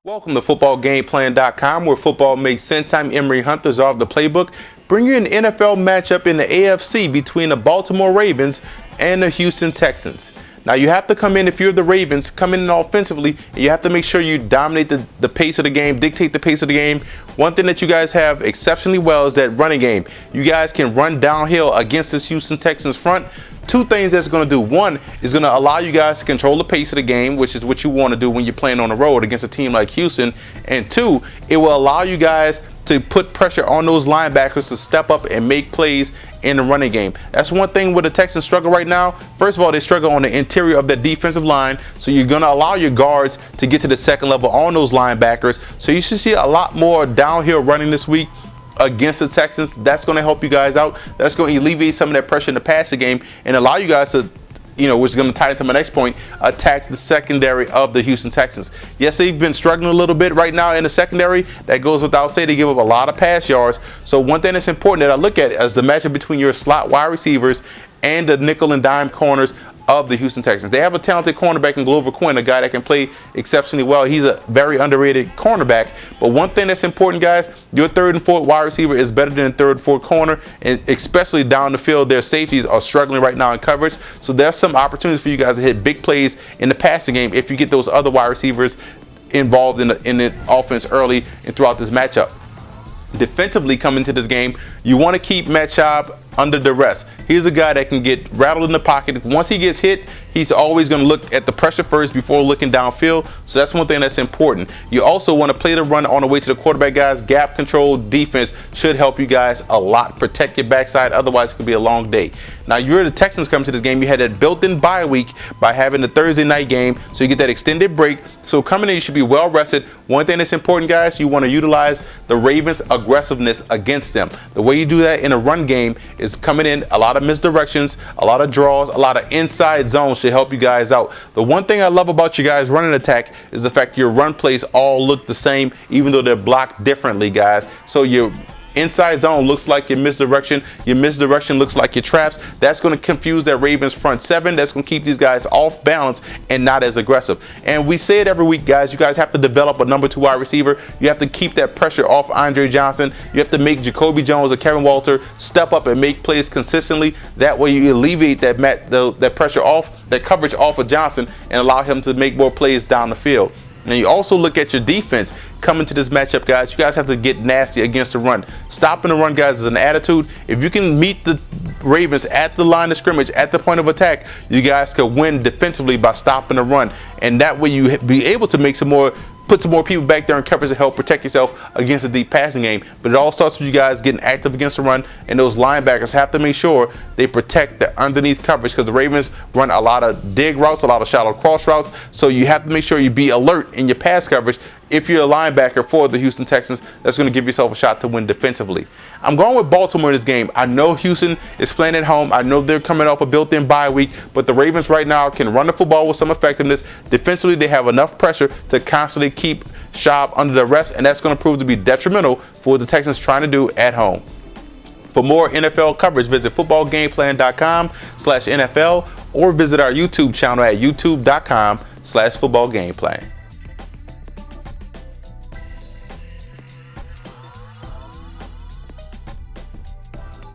Welcome to footballgameplan.com, where football makes sense. I'm Emery Hunt, the czar of the playbook. Bring you an NFL matchup in the AFC between the Baltimore Ravens and the Houston Texans. Now, you have to come in, if you're the Ravens, come in offensively, and you have to make sure you dominate the pace of the game, dictate the pace of the game. One thing that you guys have exceptionally well is that running game. You guys can run downhill against this Houston Texans front. Two things that's going to do. One is going to allow you guys to control the pace of the game, which is what you want to do when you're playing on the road against a team like Houston. And two, it will allow you guys to put pressure on those linebackers to step up and make plays in the running game. That's one thing where the Texans struggle right now. First of all, they struggle on the interior of the defensive line, so you're going to allow your guards to get to the second level on those linebackers. So you should see a lot more downhill running this week against the Texans. That's going to help you guys out. That's going to alleviate some of that pressure in the passing game and allow you guys to, which is going to tie into my next point, attack the secondary of the Houston Texans. Yes, they've been struggling a little bit right now in the secondary. That goes without saying. They give up a lot of pass yards. So one thing that's important that I look at is the matchup between your slot wide receivers and the nickel and dime corners of the Houston Texans. They have a talented cornerback in Glover Quinn, a guy that can play exceptionally well. He's a very underrated cornerback. But one thing that's important, guys, your third and fourth wide receiver is better than third and fourth corner, and especially down the field, their safeties are struggling right now in coverage. So there's some opportunities for you guys to hit big plays in the passing game if you get those other wide receivers involved in the offense early and throughout this matchup. Defensively, coming to this game, you want to keep Matt Schaub under duress. He's a guy that can get rattled in the pocket. Once he gets hit, he's always going to look at the pressure first before looking downfield. So that's one thing that's important. You also want to play the run on the way to the quarterback, guys. Gap control defense should help you guys a lot. Protect your backside. Otherwise, it could be a long day. Now, you're the Texans coming to this game. You had that built-in bye week by having the Thursday night game, so you get that extended break. So coming in, you should be well rested. One thing that's important, guys, you want to utilize the Ravens' aggressiveness against them. The way you do that in a run game is coming in a lot of misdirections, a lot of draws, a lot of inside zones should help you guys out. The one thing I love about you guys running attack is the fact your run plays all look the same, even though they're blocked differently, guys. So your inside zone looks like your misdirection looks like your traps. That's going to confuse that Ravens front seven. That's going to keep these guys off balance and not as aggressive. And we say it every week, guys, you guys have to develop a number two wide receiver. You have to keep that pressure off Andre Johnson. You have to make Jacoby Jones or Kevin Walter step up and make plays consistently. That way you alleviate that pressure off, that coverage off of Johnson, and allow him to make more plays down the field. Now, you also look at your defense coming to this matchup, guys. You guys have to get nasty against the run. Stopping the run, guys, is an attitude. If you can meet the Ravens at the line of scrimmage, at the point of attack, you guys could win defensively by stopping the run. And that way you be able to make put some more people back there in coverage to help protect yourself against a deep passing game. But it all starts with you guys getting active against the run, and those linebackers have to make sure they protect the underneath coverage, because the Ravens run a lot of dig routes, a lot of shallow cross routes. So you have to make sure you be alert in your pass coverage. If you're a linebacker for the Houston Texans, that's going to give yourself a shot to win defensively. I'm going with Baltimore in this game. I know Houston is playing at home. I know they're coming off a built-in bye week, but the Ravens right now can run the football with some effectiveness. Defensively, they have enough pressure to constantly keep Schaub under the rest, and that's going to prove to be detrimental for what the Texans trying to do at home. For more NFL coverage, visit footballgameplan.com/NFL or visit our YouTube channel at youtube.com/footballgameplan.